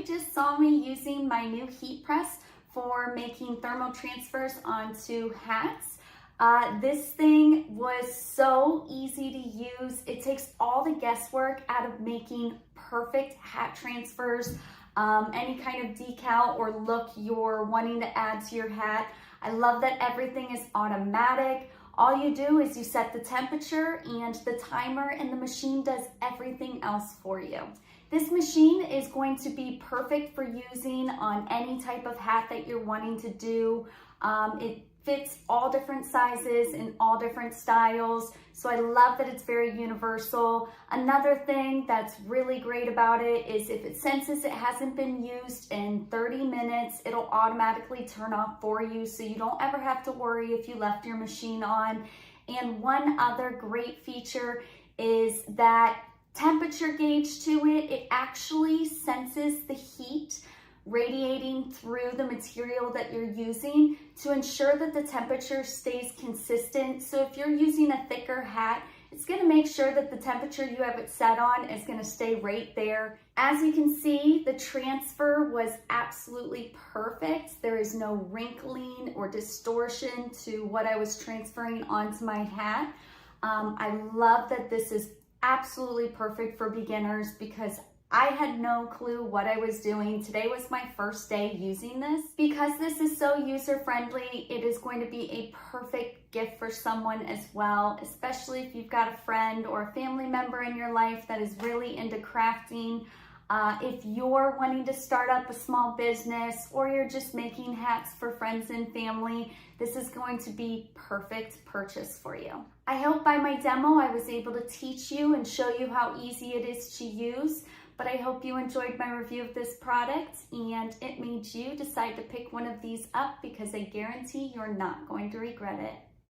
you just saw me using my new heat press for making thermal transfers onto hats. This thing was so easy to use. It takes all the guesswork out of making perfect hat transfers, any kind of decal or look you're wanting to add to your hat. I love that everything is automatic. All you do is you set the temperature and the timer, and the machine does everything else for you. This machine is going to be perfect for using on any type of hat that you're wanting to do. It fits all different sizes and all different styles. So I love that it's very universal. Another thing that's really great about it is if it senses it hasn't been used in 30 minutes, it'll automatically turn off for you, so you don't ever have to worry if you left your machine on. And one other great feature is that temperature gauge to it. It actually senses the heat radiating through the material that you're using to ensure that the temperature stays consistent. So if you're using a thicker hat, it's going to make sure that the temperature you have it set on is going to stay right there. As you can see, the transfer was absolutely perfect. There is no wrinkling or distortion to what I was transferring onto my hat. I love that this is absolutely perfect for beginners because I had no clue what I was doing. Today was my first day using this. Because this is so user-friendly, it is going to be a perfect gift for someone as well, especially if you've got a friend or a family member in your life that is really into crafting. If you're wanting to start up a small business or you're just making hats for friends and family, this is going to be perfect purchase for you. I hope by my demo I was able to teach you and show you how easy it is to use. But I hope you enjoyed my review of this product and it made you decide to pick one of these up, because I guarantee you're not going to regret it.